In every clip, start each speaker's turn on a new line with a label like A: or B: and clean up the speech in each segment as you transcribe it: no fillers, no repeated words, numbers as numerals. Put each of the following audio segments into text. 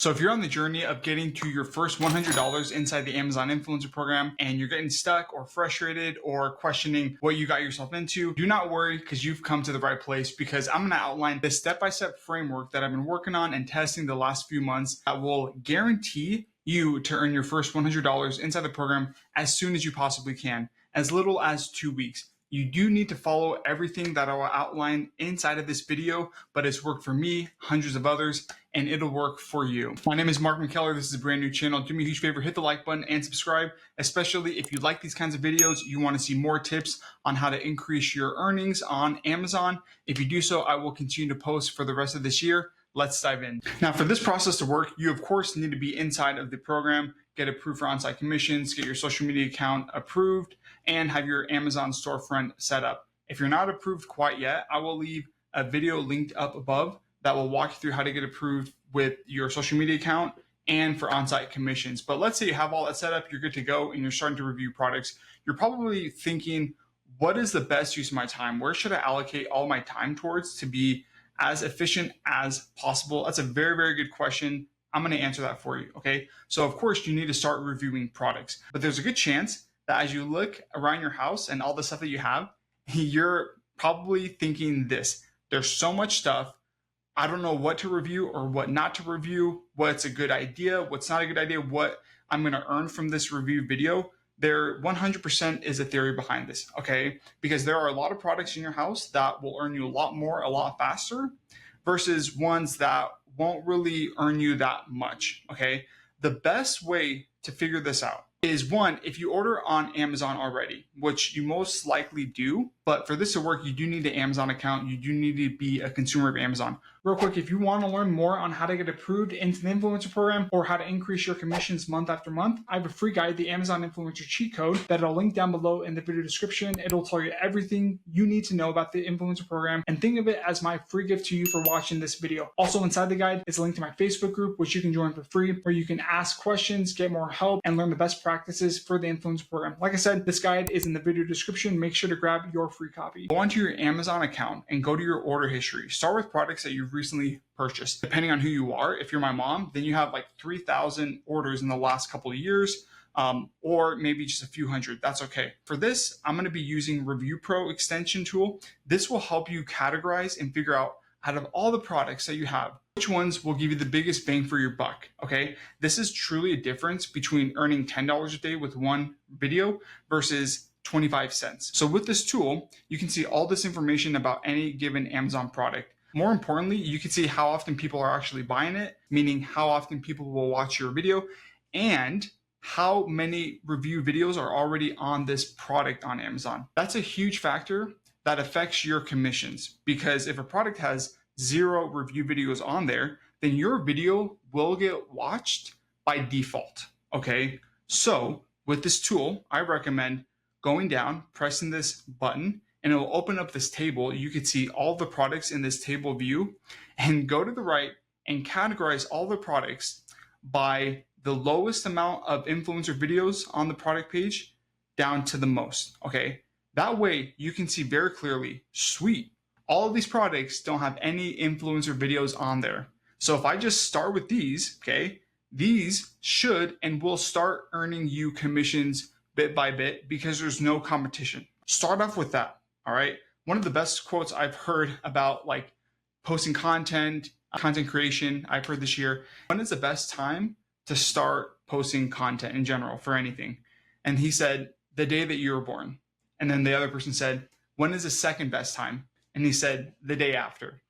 A: So if you're on the journey of getting to your first $100 inside the Amazon Influencer Program and you're getting stuck or frustrated or questioning what you got yourself into, do not worry, because you've come to the right place, because I'm going to outline the step-by-step framework that I've been working on and testing the last few months that will guarantee you to earn your first $100 inside the program as soon as you possibly can, as little as 2 weeks. You do need to follow everything that I will outline inside of this video, but it's worked for me, hundreds of others, and it'll work for you. My name is Mark Mckellar. This is a brand new channel. Do me a huge favor, hit the like button and subscribe, especially if you like these kinds of videos, you want to see more tips on how to increase your earnings on Amazon. If you do so, I will continue to post for the rest of this year. Let's dive in. Now, for this process to work, you of course need to be inside of the program, get approved for on-site commissions, get your social media account approved, and have your Amazon storefront set up. If you're not approved quite yet, I will leave a video linked up above that will walk you through how to get approved with your social media account and for on-site commissions. But let's say you have all that set up, you're good to go, and you're starting to review products. You're probably thinking, what is the best use of my time? Where should I allocate all my time towards to be as efficient as possible? That's a very, very good question. I'm going to answer that for you. Okay. So of course you need to start reviewing products, but there's a good chance that as you look around your house and all the stuff that you have, you're probably thinking this: there's so much stuff. I don't know what to review or what not to review, what's a good idea, what's not a good idea, what I'm going to earn from this review video. There 100% is a theory behind this, okay? Because there are a lot of products in your house that will earn you a lot more, a lot faster, versus ones that won't really earn you that much, okay? The best way to figure this out is, one, if you order on Amazon already, which you most likely do, but for this to work, you do need an Amazon account. You do need to be a consumer of Amazon. Real quick, if you want to learn more on how to get approved into the influencer program or how to increase your commissions month after month, I have a free guide, the Amazon Influencer Cheat Code, that I'll link down below in the video description. It'll tell you everything you need to know about the influencer program, and think of it as my free gift to you for watching this video. Also inside the guide is a link to my Facebook group, which you can join for free, where you can ask questions, get more help, and learn the best practices for the influencer program. Like I said, this guide is in the video description. Make sure to grab your free copy. Go onto your Amazon account and go to your order history. Start with products that you've recently purchased. Depending on who you are, if you're my mom, then you have like 3,000 orders in the last couple of years, or maybe just a few hundred. That's okay. For this, I'm going to be using Review Pro extension tool. This will help you categorize and figure out, out of all the products that you have, which ones will give you the biggest bang for your buck. Okay, this is truly a difference between earning $10 a day with one video versus 25 cents. So with this tool, you can see all this information about any given Amazon product. More importantly, you can see how often people are actually buying it, meaning how often people will watch your video, and how many review videos are already on this product on Amazon. That's a huge factor that affects your commissions, because if a product has 0 review videos on there, then your video will get watched by default. Okay, so with this tool, I recommend going down, pressing this button, and it will open up this table. You can see all the products in this table view, and go to the right and categorize all the products by the lowest amount of influencer videos on the product page down to the most. Okay, that way you can see very clearly, sweet, all of these products don't have any influencer videos on there. So if I just start with these, okay, these should and will start earning you commissions bit by bit, because there's no competition. Start off with that. All right. One of the best quotes I've heard about like posting content creation, I've heard this year: when is the best time to start posting content in general for anything? And he said, the day that you were born. And then the other person said, when is the second best time? And he said, the day after.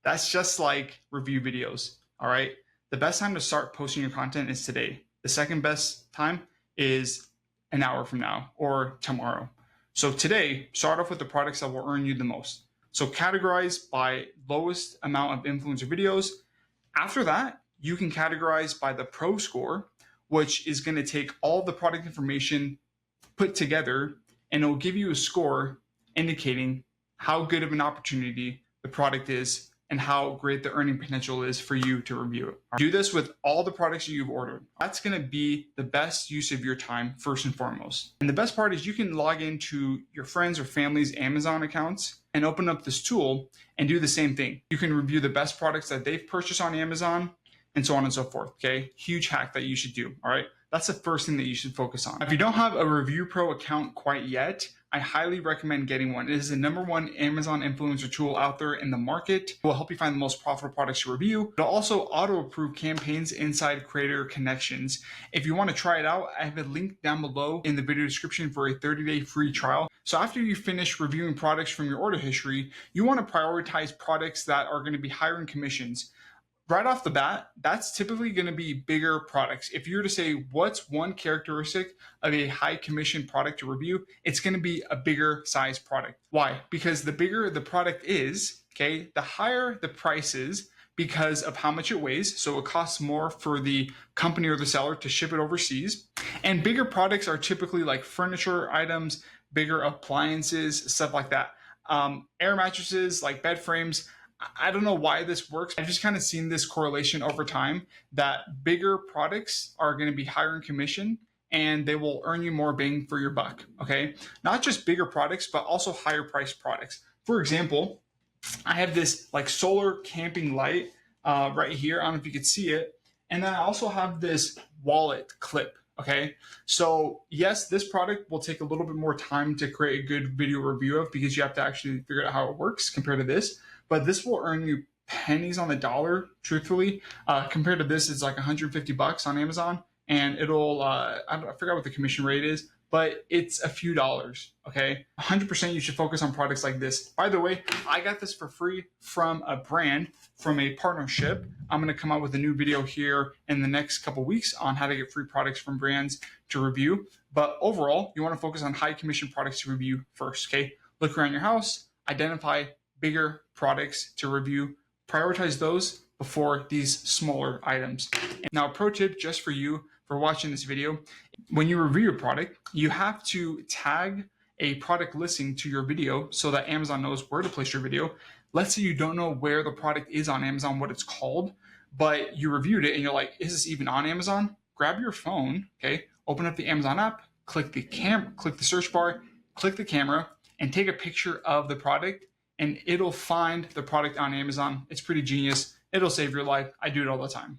A: That's just like review videos. All right. The best time to start posting your content is today. The second best time is an hour from now or tomorrow. So today, start off with the products that will earn you the most. So categorize by lowest amount of influencer videos. After that, you can categorize by the pro score, which is going to take all the product information put together, and it will give you a score indicating how good of an opportunity the product is and how great the earning potential is for you to review it. Do this with all the products you've ordered. That's going to be the best use of your time first and foremost. And the best part is you can log into your friends or family's Amazon accounts and open up this tool and do the same thing. You can review the best products that they've purchased on Amazon and so on and so forth. Okay, huge hack that you should do. All right, that's the first thing that you should focus on. If you don't have a Review Pro account quite yet, I highly recommend getting one. It is the #1 Amazon influencer tool out there in the market. It will help you find the most profitable products to review. It'll also auto-approve campaigns inside Creator Connections. If you want to try it out, I have a link down below in the video description for a 30-day free trial. So after you finish reviewing products from your order history, you want to prioritize products that are going to be higher in commissions. Right off the bat, that's typically going to be bigger products. If you were to say, what's one characteristic of a high commission product to review, it's going to be a bigger size product. Why? Because the bigger the product is, okay, the higher the price is because of how much it weighs. So it costs more for the company or the seller to ship it overseas. And bigger products are typically like furniture items, bigger appliances, stuff like that. Air mattresses, like bed frames. I don't know why this works. I've just kind of seen this correlation over time that bigger products are going to be higher in commission and they will earn you more bang for your buck. Okay. Not just bigger products, but also higher priced products. For example, I have this like solar camping light right here. I don't know if you could see it. And then I also have this wallet clip. Okay. So yes, this product will take a little bit more time to create a good video review of because you have to actually figure out how it works compared to this. But this will earn you pennies on the dollar, truthfully. Compared to this, it's like $150 on Amazon, and it'll, I forgot what the commission rate is, but it's a few dollars, okay? 100% you should focus on products like this. By the way, I got this for free from a brand, from a partnership. I'm gonna come out with a new video here in the next couple weeks on how to get free products from brands to review. But overall, you wanna focus on high commission products to review first, okay? Look around your house, identify bigger products to review, prioritize those before these smaller items. Now, a pro tip just for you for watching this video, when you review your product, you have to tag a product listing to your video so that Amazon knows where to place your video. Let's say you don't know where the product is on Amazon, what it's called, but you reviewed it and you're like, is this even on Amazon? Grab your phone, okay? Open up the Amazon app, click the search bar, click the camera, and take a picture of the product, and it'll find the product on Amazon. It's pretty genius. It'll save your life. I do it all the time.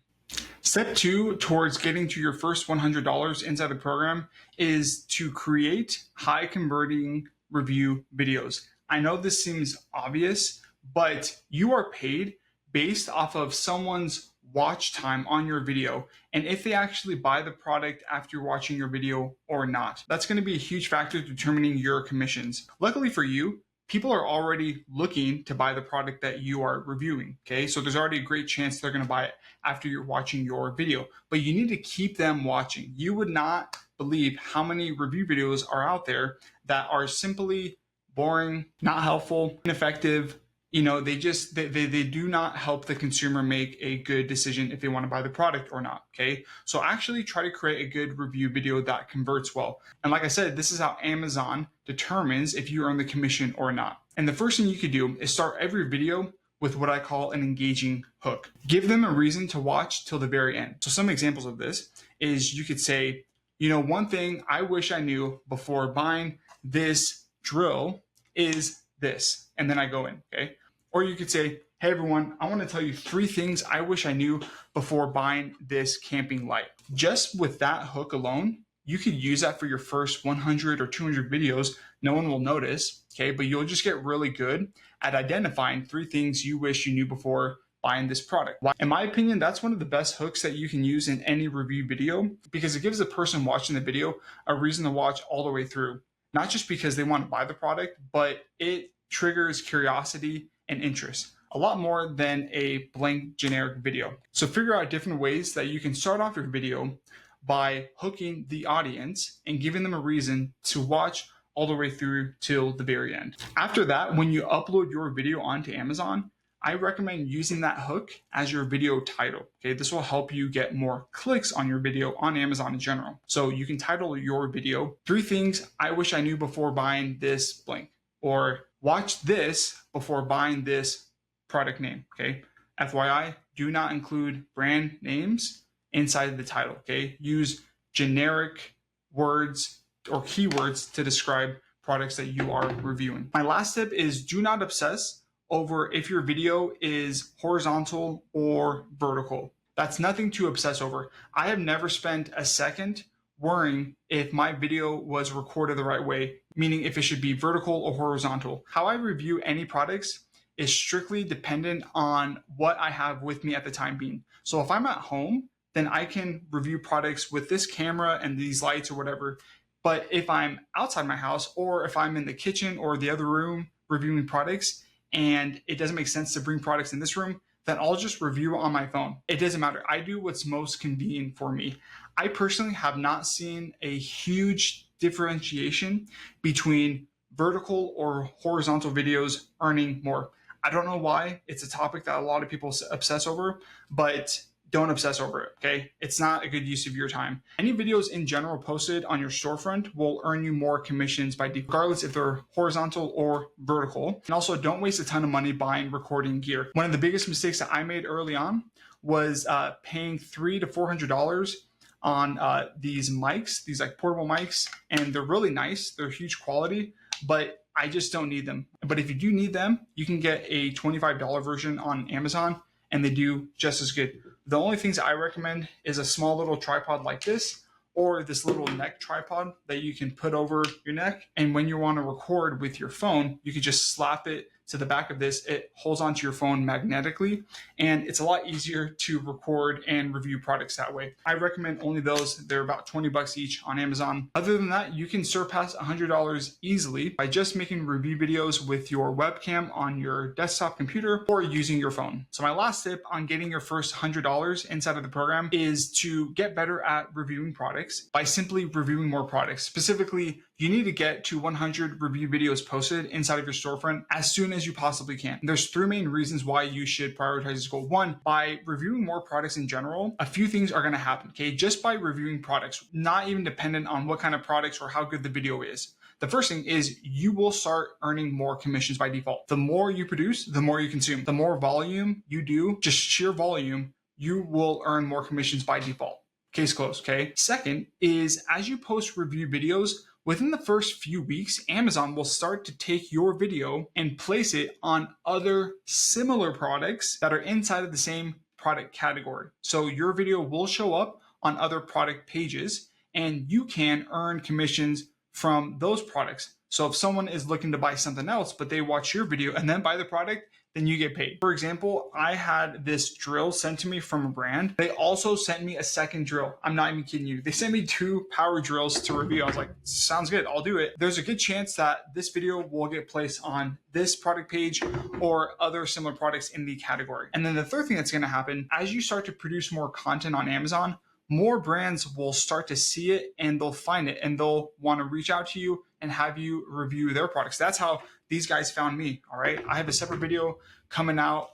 A: Step 2 towards getting to your first $100 inside the program is to create high converting review videos. I know this seems obvious, but you are paid based off of someone's watch time on your video and if they actually buy the product after watching your video or not. That's going to be a huge factor determining your commissions. Luckily for you, people are already looking to buy the product that you are reviewing, okay? So there's already a great chance they're gonna buy it after you're watching your video, but you need to keep them watching. You would not believe how many review videos are out there that are simply boring, not helpful, ineffective. You know, they do not help the consumer make a good decision if they want to buy the product or not, okay? So actually try to create a good review video that converts well. And like I said, this is how Amazon determines if you earn the commission or not. And the first thing you could do is start every video with what I call an engaging hook. Give them a reason to watch till the very end. So some examples of this is you could say, you know, one thing I wish I knew before buying this drill is this, and then I go in, okay? Or you could say, hey everyone, I want to tell you 3 things I wish I knew before buying this camping light. Just with that hook alone, you could use that for your first 100 or 200 videos. No one will notice, okay? But you'll just get really good at identifying 3 things you wish you knew before buying this product. In my opinion, that's one of the best hooks that you can use in any review video because it gives the person watching the video a reason to watch all the way through. Not just because they want to buy the product, but it triggers curiosity and interest a lot more than a blank generic video. So figure out different ways that you can start off your video by hooking the audience and giving them a reason to watch all the way through till the very end. After that, when you upload your video onto Amazon, I recommend using that hook as your video title. Okay, this will help you get more clicks on your video on Amazon in general. So you can title your video 3 things I wish I knew before buying this blank, or watch this before buying this product name, okay? FYI, do not include brand names inside the title, okay? Use generic words or keywords to describe products that you are reviewing. My last tip is do not obsess over if your video is horizontal or vertical. That's nothing to obsess over. I have never spent a second worrying if my video was recorded the right way, meaning if it should be vertical or horizontal. How I review any products is strictly dependent on what I have with me at the time being. So if I'm at home, then I can review products with this camera and these lights or whatever. But if I'm outside my house, or if I'm in the kitchen or the other room reviewing products, and it doesn't make sense to bring products in this room, then I'll just review on my phone. It doesn't matter. I do what's most convenient for me. I personally have not seen a huge differentiation between vertical or horizontal videos earning more. I don't know why. It's a topic that a lot of people obsess over, but don't obsess over it, okay? It's not a good use of your time. Any videos in general posted on your storefront will earn you more commissions by default, regardless if they're horizontal or vertical. And also, don't waste a ton of money buying recording gear. One of the biggest mistakes that I made early on was paying $300 to $400 on these mics, these like portable mics, and they're really nice. They're huge quality, but I just don't need them. But if you do need them, you can get a $25 version on Amazon, and they do just as good. The only things I recommend is a small little tripod like this, or this little neck tripod that you can put over your neck. And when you want to record with your phone, you can just slap it to the back of this. It holds onto your phone magnetically, and it's a lot easier to record and review products that way. I recommend only those. They're about 20 bucks each on Amazon. Other than that, you can surpass $100 easily by just making review videos with your webcam on your desktop computer or using your phone. So my last tip on getting your first $100 inside of the program is to get better at reviewing products by simply reviewing more products. Specifically, you need to get to 100 review videos posted inside of your storefront as soon as you possibly can. There's three main reasons why you should prioritize this goal. One, by reviewing more products in general, a few things are going to happen, okay? Just by reviewing products, not even dependent on what kind of products or how good the video is. The first thing is you will start earning more commissions by default. The more you produce, the more you consume. The more volume you do, just sheer volume, you will earn more commissions by default. Case closed, okay? Second is as you post review videos, within the first few weeks, Amazon will start to take your video and place it on other similar products that are inside of the same product category. So your video will show up on other product pages, and you can earn commissions from those products. So if someone is looking to buy something else, but they watch your video and then buy the product, then you get paid. For example, I had this drill sent to me from a brand. They also sent me a second drill. I'm not even kidding you. They sent me 2 power drills to review. I was like, sounds good, I'll do it. There's a good chance that this video will get placed on this product page or other similar products in the category. And then the third thing that's gonna happen, as you start to produce more content on Amazon, more brands will start to see it and they'll find it and they'll wanna reach out to you and have you review their products. That's how these guys found me, all right? I have a separate video coming out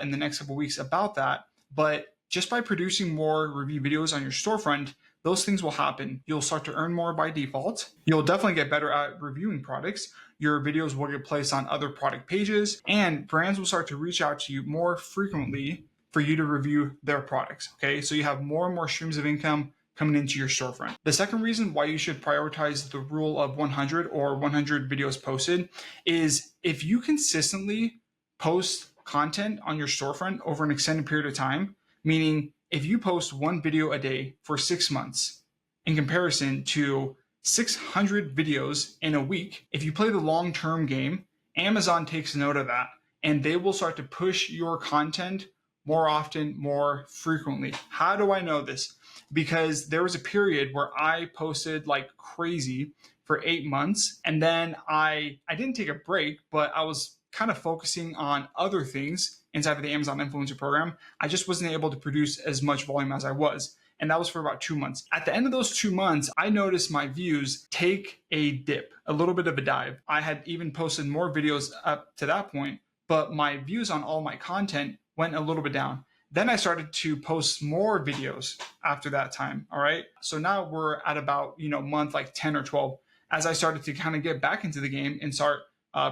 A: in the next couple of weeks about that, but just by producing more review videos on your storefront, those things will happen. You'll start to earn more by default. You'll definitely get better at reviewing products. Your videos will get placed on other product pages, and brands will start to reach out to you more frequently for you to review their products, okay? So you have more and more streams of income coming into your storefront. The second reason why you should prioritize the rule of 100 or 100 videos posted is if you consistently post content on your storefront over an extended period of time, meaning if you post 1 video a day for 6 months in comparison to 600 videos in a week, if you play the long-term game, Amazon takes note of that and they will start to push your content more often, more frequently. How do I know this? Because there was a period where I posted like crazy for 8 months, and then I didn't take a break, but I was kind of focusing on other things inside of the Amazon Influencer Program. I just wasn't able to produce as much volume as I was. And that was for about 2 months. At the end of those 2 months, I noticed my views take a dip, a little bit of a dive. I had even posted more videos up to that point, but my views on all my content went a little bit down. Then I started to post more videos after that time, all right? So now we're at about, month like 10 or 12. As I started to kind of get back into the game and start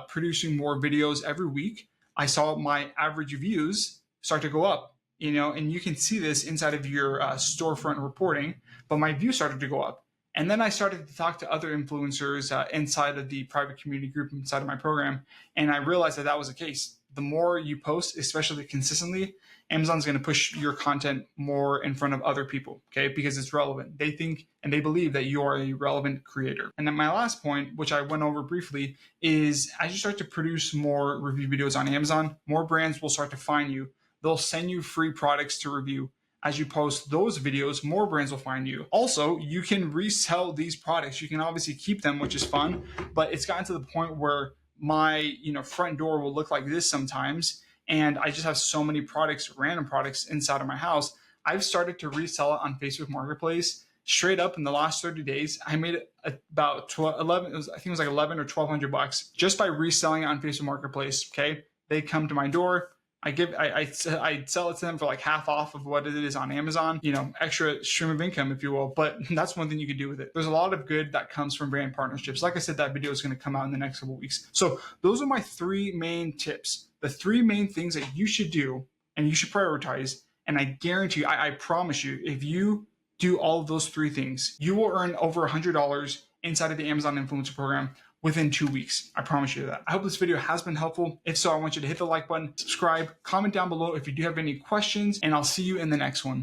A: producing more videos every week, I saw my average views start to go up, and you can see this inside of your storefront reporting, but my views started to go up. And then I started to talk to other influencers inside of the private community group inside of my program, and I realized that that was the case. the more you post, especially consistently, Amazon's going to push your content more in front of other people, okay? Because it's relevant. They think and they believe that you are a relevant creator. And then my last point, which I went over briefly, is as you start to produce more review videos on Amazon, more brands will start to find you. They'll send you free products to review. As you post those videos, more brands will find you. Also, you can resell these products. You can obviously keep them, which is fun, but it's gotten to the point where my front door will look like this sometimes, and I just have so many products, random products inside of my house. I've started to resell it on Facebook Marketplace. Straight up in the last 30 days, I made about 11. I think it was like 11 or $1,200 just by reselling it on Facebook Marketplace. Okay, they come to my door. I sell it to them for like half off of what it is on Amazon, extra stream of income, if you will. But that's one thing you can do with it. There's a lot of good that comes from brand partnerships. Like I said, that video is going to come out in the next couple of weeks. So those are my 3 main tips, the 3 main things that you should do and you should prioritize. And I guarantee you, I promise you, if you do all of those 3 things, you will earn over $100 inside of the Amazon Influencer Program within 2 weeks. I promise you that. I hope this video has been helpful. If so, I want you to hit the like button, subscribe, comment down below if you do have any questions, and I'll see you in the next one.